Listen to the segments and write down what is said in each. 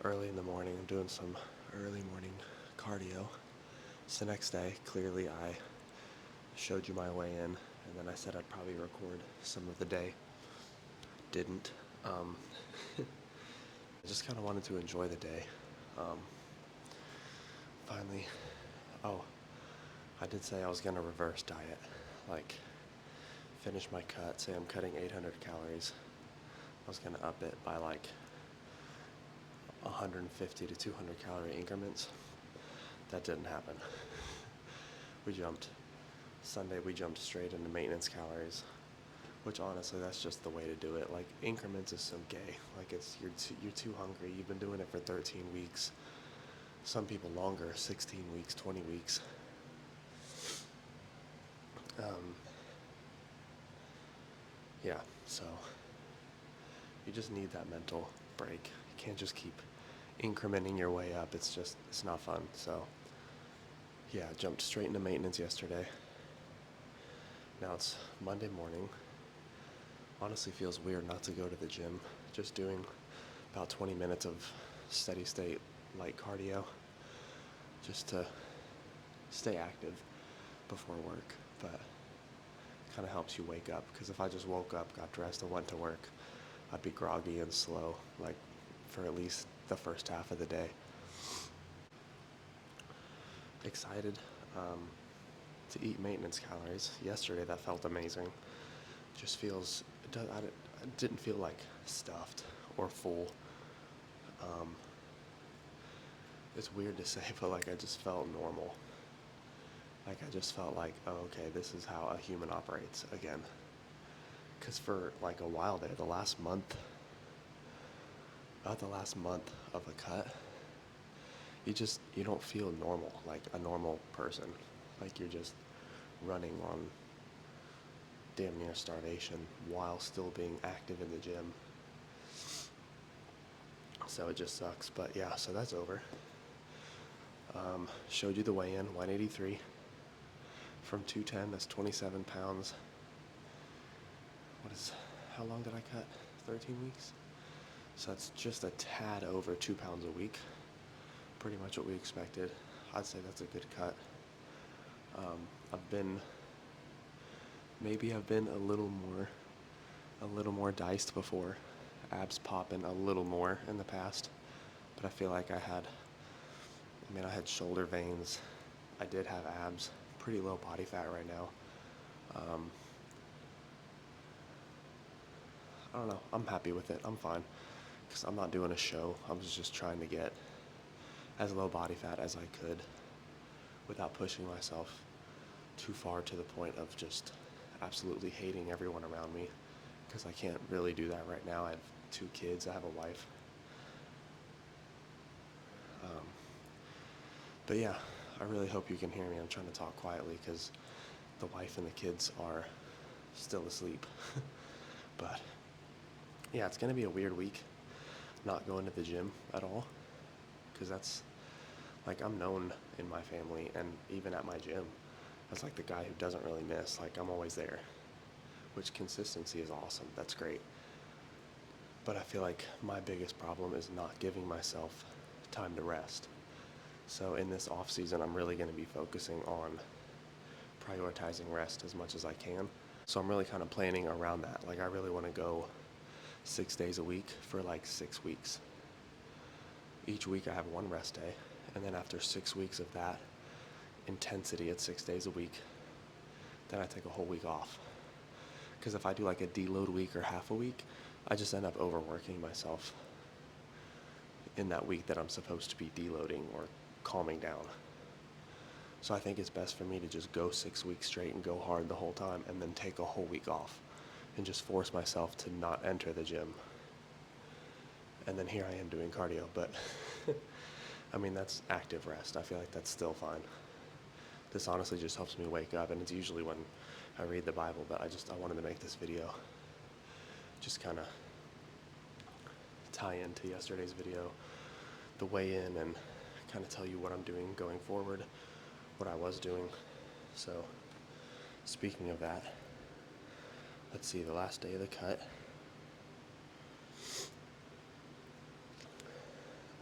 early in the morning. I'm doing some early morning cardio. It's the next day. Clearly, I showed you my way in, and then I said I'd probably record some of the day. Didn't. I just kind of wanted to enjoy the day. Um, Finally, oh, I did say I was going to reverse diet. Like, finish my cut, say I'm cutting 800 calories. I was going to up it by like 150 to 200 calorie increments. That didn't happen. Sunday we jumped straight into maintenance calories, which honestly, that's just the way to do it. Like, increments is so gay. Like, you're too hungry. You've been doing it for 13 weeks. Some people longer, 16 weeks, 20 weeks. Yeah, so you just need that mental break. You can't just keep incrementing your way up. It's not fun. So yeah, jumped straight into maintenance yesterday. Now it's Monday morning. Honestly feels weird not to go to the gym. Just doing about 20 minutes of steady state light cardio just to stay active before work. But kind of helps you wake up, because if I just woke up, got dressed, and went to work, I'd be groggy and slow, like, for at least the first half of the day. Excited to eat maintenance calories. Yesterday that felt amazing. Just feels, I didn't feel like stuffed or full. It's weird to say, but like I just felt normal. Like I just felt like, oh, okay, this is how a human operates again. Because for like a while there, about the last month of a cut, you don't feel normal, like a normal person. Like you're just running on damn near starvation while still being active in the gym. So it just sucks. But yeah, so that's over. Showed you the weigh-in, 183 from 210. That's 27 pounds. How long did I cut? 13 weeks? So that's just a tad over 2 pounds a week. Pretty much what we expected. I'd say that's a good cut. I've been a little more diced before. Abs popping a little more in the past. But I feel like I had shoulder veins. I did have abs. Pretty low body fat right now. I don't know. I'm happy with it. I'm fine. Because I'm not doing a show. I was just trying to get as low body fat as I could without pushing myself too far to the point of just absolutely hating everyone around me. Because I can't really do that right now. I have 2 kids. I have a wife. But yeah, I really hope you can hear me. I'm trying to talk quietly because the wife and the kids are still asleep. But yeah, it's going to be a weird week not going to the gym at all, because that's, like, I'm known in my family and even at my gym as like the guy who doesn't really miss. Like, I'm always there, which consistency is awesome. That's great. But I feel like my biggest problem is not giving myself time to rest. So in this off season, I'm really going to be focusing on prioritizing rest as much as I can. So I'm really kind of planning around that. Like, I really want to go 6 days a week for like 6 weeks. Each week I have 1 rest day, and then after 6 weeks of that intensity at 6 days a week, then I take a whole week off. Because if I do like a deload week or half a week, I just end up overworking myself in that week that I'm supposed to be deloading or calming down. So I think it's best for me to just go 6 weeks straight and go hard the whole time, and then take a whole week off and just force myself to not enter the gym. And then here I am doing cardio, but I mean, that's active rest. I feel like that's still fine. This honestly just helps me wake up, and it's usually when I read the Bible, but I wanted to make this video just kind of tie into yesterday's video, the weigh-in, and kind of tell you what I'm doing going forward, what I was doing. So speaking of that, let's see, the last day of the cut,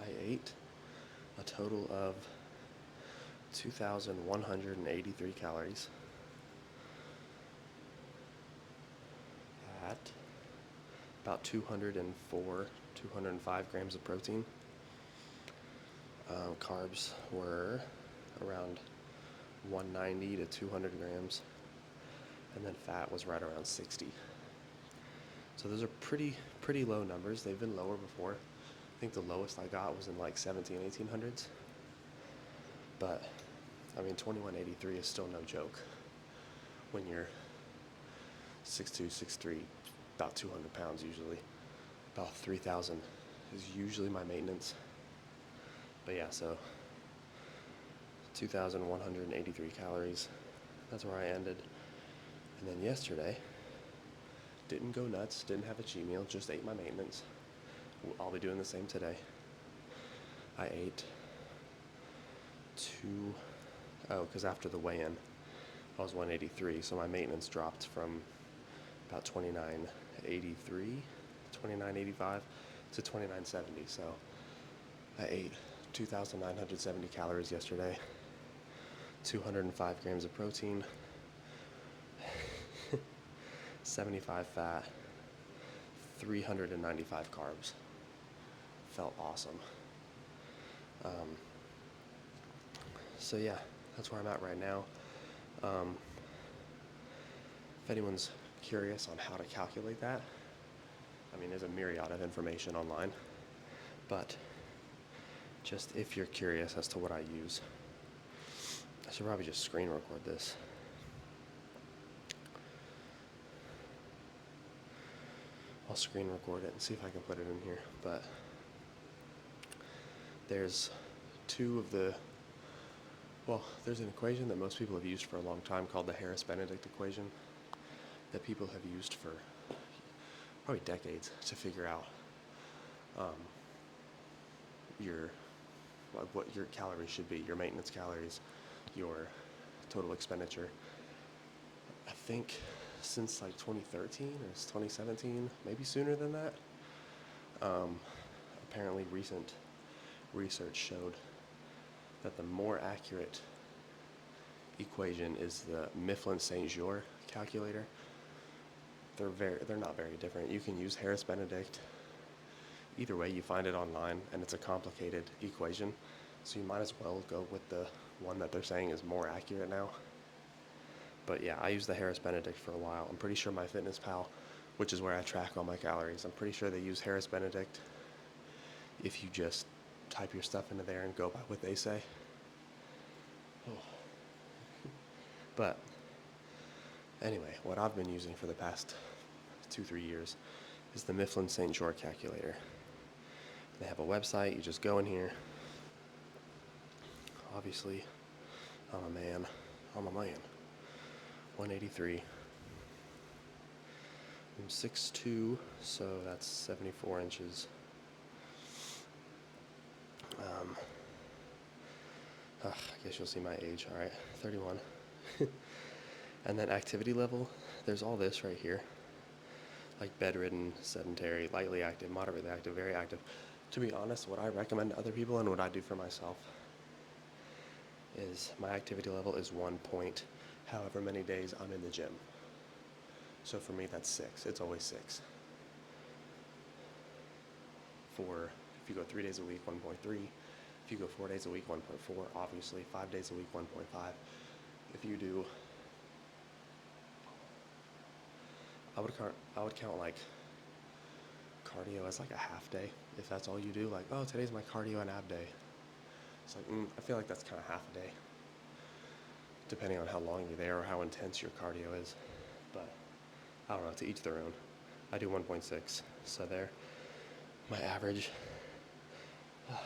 I ate a total of 2,183 calories at about 205 grams of protein. Carbs were around 190 to 200 grams, and then fat was right around 60. So those are pretty low numbers. They've been lower before. I think the lowest I got was in like 1800s. But I mean, 2183 is still no joke when you're 6'2", 6'3", about 200 pounds usually. About 3,000 is usually my maintenance. But yeah, so 2,183 calories. That's where I ended. And then yesterday, didn't go nuts, didn't have a cheat meal, just ate my maintenance. I'll be doing the same today. I ate because after the weigh-in, I was 183, so my maintenance dropped from about 2985 to 2970. So I ate 2,970 calories yesterday, 205 grams of protein, 75 fat, 395 carbs. Felt awesome. So yeah, that's where I'm at right now. If anyone's curious on how to calculate that, I mean, there's a myriad of information online, but just if you're curious as to what I use, I should probably just screen record this. I'll screen record it and see if I can put it in here, but there's there's an equation that most people have used for a long time called the Harris-Benedict equation that people have used for probably decades to figure out what your calories should be, your maintenance calories, your total expenditure. I think since like 2013 or 2017, maybe sooner than that. Apparently recent research showed that the more accurate equation is the Mifflin-St. Jeor calculator. They're not very different. You can use Harris-Benedict. Either way, you find it online, and it's a complicated equation, so you might as well go with the one that they're saying is more accurate now. But yeah, I used the Harris-Benedict for a while. I'm pretty sure MyFitnessPal, which is where I track all my calories, I'm pretty sure they use Harris-Benedict if you just type your stuff into there and go by what they say. Oh. But anyway, what I've been using for the past 2-3 years is the Mifflin-St. Jeor calculator. They have a website. You just go in here. Obviously, I'm a man. 183. I'm 6'2", so that's 74 inches. I guess you'll see my age. All right, 31. And then activity level, there's all this right here. Like bedridden, sedentary, lightly active, moderately active, very active. To be honest, what I recommend to other people and what I do for myself is my activity level is 1 point however many days I'm in the gym. So for me, that's 6. It's always 6. If you go 3 days a week, 1.3. If you go 4 days a week, 1.4. Obviously, 5 days a week, 1.5. If you do, I would count like cardio as like a half day. If that's all you do, like, oh, today's my cardio and ab day. It's like, I feel like that's kind of half a day, depending on how long you're there or how intense your cardio is. But I don't know, to each their own. I do 1.6, so there. My average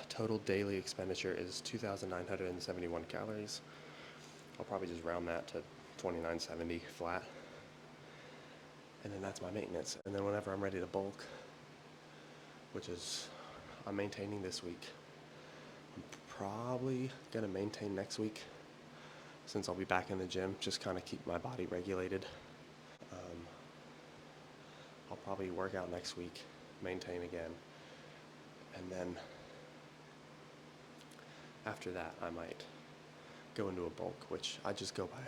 total daily expenditure is 2,971 calories. I'll probably just round that to 2,970 flat. And then that's my maintenance. And then whenever I'm ready to bulk, which is I'm maintaining this week, I'm probably going to maintain next week since I'll be back in the gym, just kind of keep my body regulated. I'll probably work out next week, maintain again, and then after that, I might go into a bulk, which I just go by.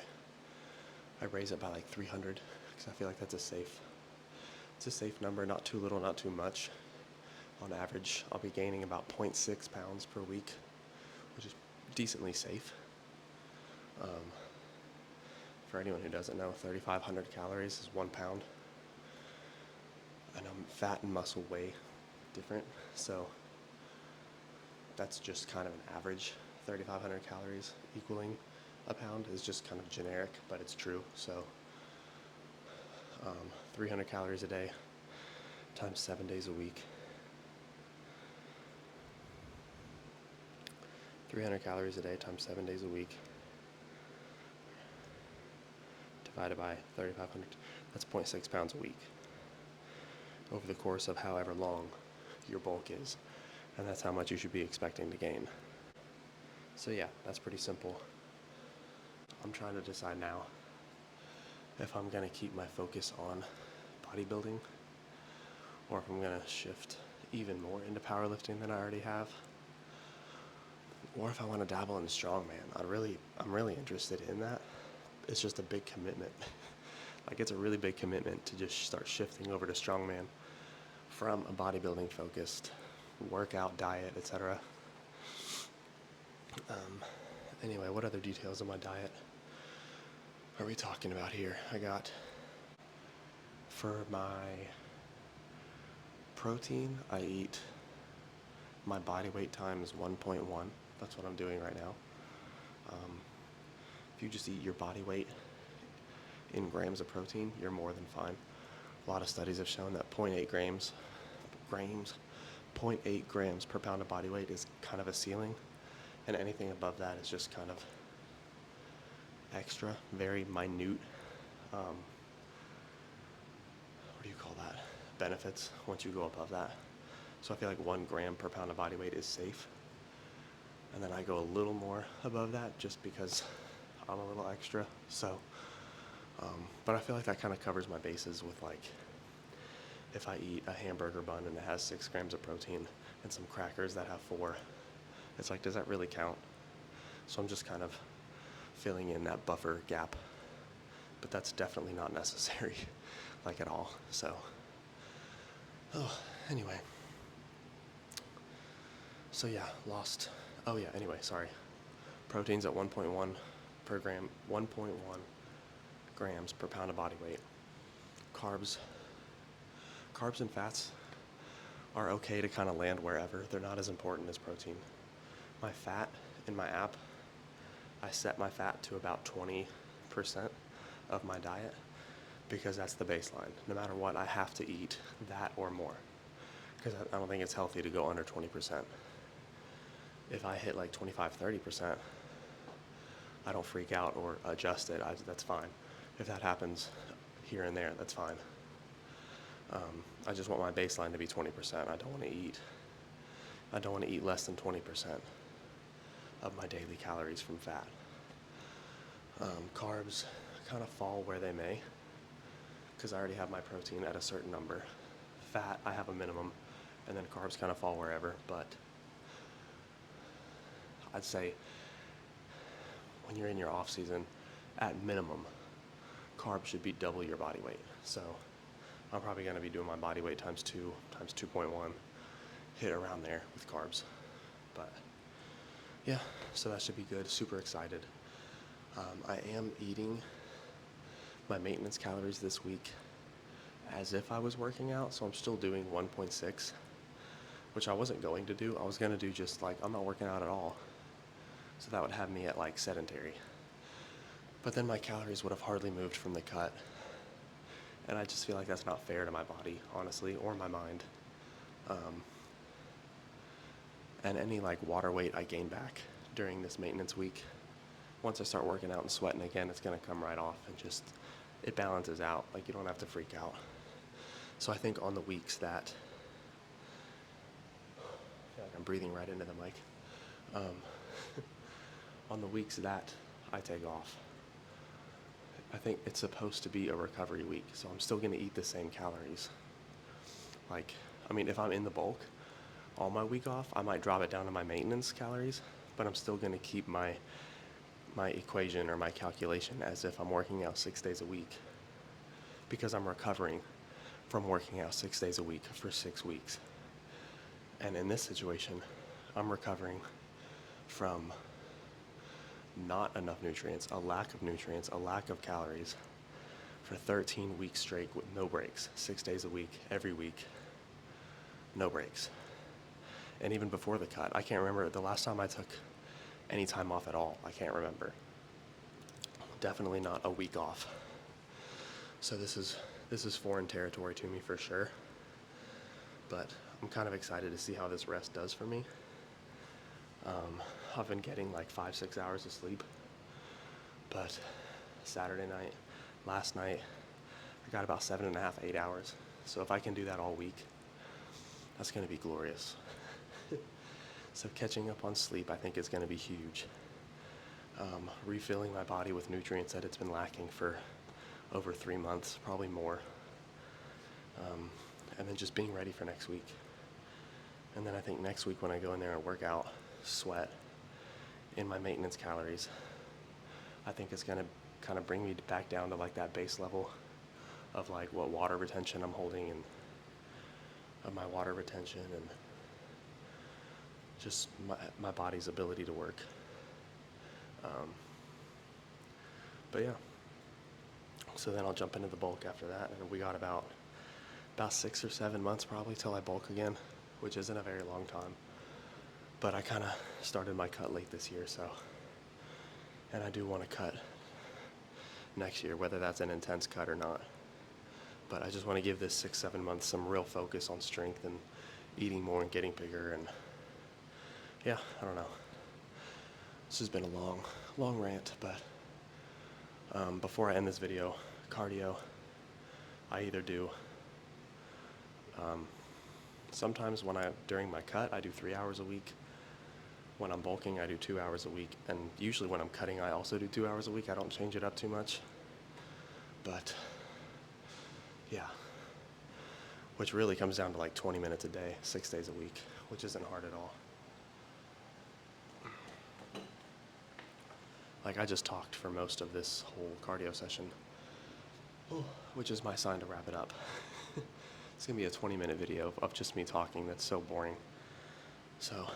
I raise it by like 300 because I feel like it's a safe number, not too little, not too much. On average, I'll be gaining about 0.6 pounds per week, which is decently safe. For anyone who doesn't know, 3,500 calories is 1 pound. I know fat and muscle weigh different, so that's just kind of an average. 3,500 calories equaling a pound is just kind of generic, but it's true. So 300 calories a day times 7 days a week. 300 calories a day times 7 days a week divided by 3,500, that's 0.6 pounds a week over the course of however long your bulk is, and that's how much you should be expecting to gain. So yeah, that's pretty simple. I'm trying to decide now if I'm going to keep my focus on bodybuilding or if I'm going to shift even more into powerlifting than I already have, or if I want to dabble in strongman. I'm really interested in that. It's just a big commitment. Like, it's a really big commitment to just start shifting over to strongman from a bodybuilding focused workout, diet, etc. Anyway, what other details of my diet are we talking about here? I got, for my protein, I eat my body weight times 1.1. That's what I'm doing right now. If you just eat your body weight in grams of protein, you're more than fine. A lot of studies have shown that 0.8 grams per pound of body weight is kind of a ceiling, and anything above that is just kind of extra, very minute, what do you call that, benefits once you go above that. So I feel like 1 gram per pound of body weight is safe, and then I go a little more above that just because I'm a little extra. So but I feel like that kind of covers my bases with, like, if I eat a hamburger bun and it has 6 grams of protein and some crackers that have 4, it's like, does that really count? So I'm just kind of filling in that buffer gap, but that's definitely not necessary, like, at all. So, anyway. So yeah, protein's at 1.1 per gram, 1.1 grams per pound of body weight. Carbs and fats are okay to kind of land wherever. They're not as important as protein. My fat in my app, I set my fat to about 20% of my diet because that's the baseline. No matter what, I have to eat that or more because I don't think it's healthy to go under 20%. If I hit like 25-30%, I don't freak out or adjust it. That's fine. If that happens here and there, that's fine. I just want my baseline to be 20%. I don't want to eat less than 20% of my daily calories from fat. Carbs kind of fall where they may because I already have my protein at a certain number. Fat, I have a minimum, and then carbs kind of fall wherever, but I'd say when you're in your off season, at minimum, carbs should be double your body weight. So I'm probably going to be doing my body weight times 2, times 2.1, hit around there with carbs. But yeah, so that should be good. Super excited. I am eating my maintenance calories this week as if I was working out, so I'm still doing 1.6, which I wasn't going to do. I was going to do just like, I'm not working out at all. So that would have me at like sedentary. But then my calories would have hardly moved from the cut. And I just feel like that's not fair to my body, honestly, or my mind. And any like water weight I gain back during this maintenance week, once I start working out and sweating again, it's going to come right off and just, it balances out. Like, you don't have to freak out. So I think on the weeks that, I feel like I'm breathing right into the mic. On the weeks that I take off, I think it's supposed to be a recovery week, so I'm still going to eat the same calories. Like, I mean, if I'm in the bulk all my week off, I might drop it down to my maintenance calories, but I'm still going to keep my equation or my calculation as if I'm working out 6 days a week, because I'm recovering from working out 6 days a week for 6 weeks. And in this situation, I'm recovering from not enough nutrients, a lack of nutrients, a lack of calories for 13 weeks straight with no breaks, 6 days a week, every week, no breaks. And even before the cut, I can't remember the last time I took any time off at all. I can't remember. Definitely not a week off. So this is foreign territory to me for sure. But I'm kind of excited to see how this rest does for me. I've been getting like 5-6 hours of sleep, but Saturday night, last night, I got about 7.5, 8 hours. So if I can do that all week, that's going to be glorious. So catching up on sleep, I think, is going to be huge. Refilling my body with nutrients that it's been lacking for over 3 months, probably more. And then just being ready for next week. And then I think next week when I go in there and work out, sweat in my maintenance calories, I think it's going to kind of bring me back down to like that base level of like what water retention I'm holding, and of my water retention and just my body's ability to work. But yeah, so then I'll jump into the bulk after that, and we got about 6 or 7 months probably till I bulk again, which isn't a very long time. But I kind of started my cut late this year, so, and I do want to cut next year, whether that's an intense cut or not. But I just want to give this 6-7 months some real focus on strength and eating more and getting bigger. And yeah, I don't know. This has been a long rant, but before I end this video, cardio, I either do, sometimes during my cut, I do 3 hours a week. When I'm bulking, I do 2 hours a week. And usually when I'm cutting, I also do 2 hours a week. I don't change it up too much. But yeah, which really comes down to like 20 minutes a day, 6 days a week, which isn't hard at all. Like, I just talked for most of this whole cardio session, which is my sign to wrap it up. It's gonna be a 20-minute video of just me talking. That's so boring. So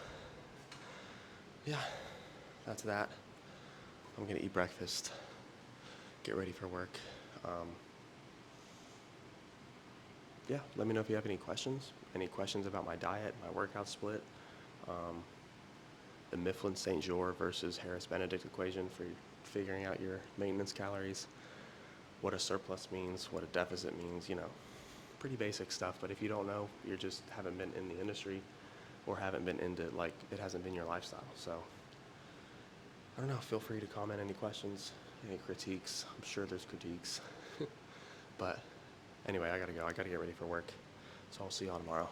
yeah, that's that. I'm gonna eat breakfast, get ready for work. Yeah, let me know if you have any questions about my diet, my workout split, the Mifflin St. Jean versus Harris-Benedict equation for figuring out your maintenance calories, what a surplus means, what a deficit means, pretty basic stuff. But if you don't know, you just haven't been in the industry or haven't been into, like, it hasn't been your lifestyle. So I don't know, feel free to comment any questions, any critiques. I'm sure there's critiques. But anyway, I gotta go. I gotta get ready for work. So I'll see y'all tomorrow.